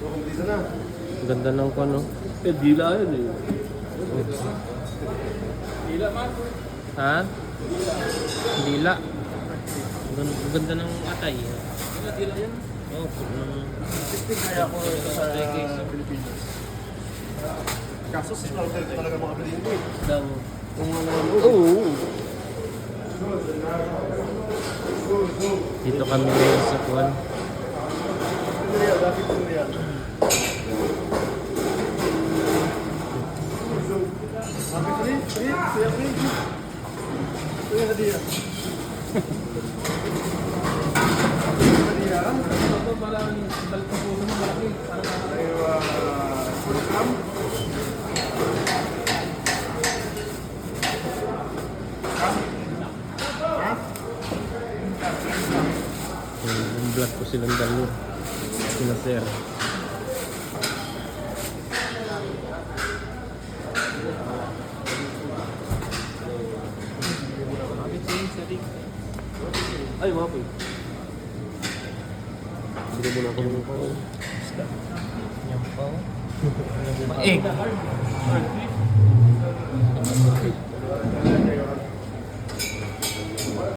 Ang ganda ng ano. Eh, dila yun eh. Dila man. Ha? Dila. Ang ganda ng atay. Dila yan. Oo, Kaya ako sa Pilipinas. Kaso snorkel talaga mga Pilipino. daw. Oo. Dito kami ngayon sa Kuan. Yung vlog ko silang dalawa. Sina Sir. Ay, wapo eh. Bili mo na ako ng isda. Yan po. Maeg.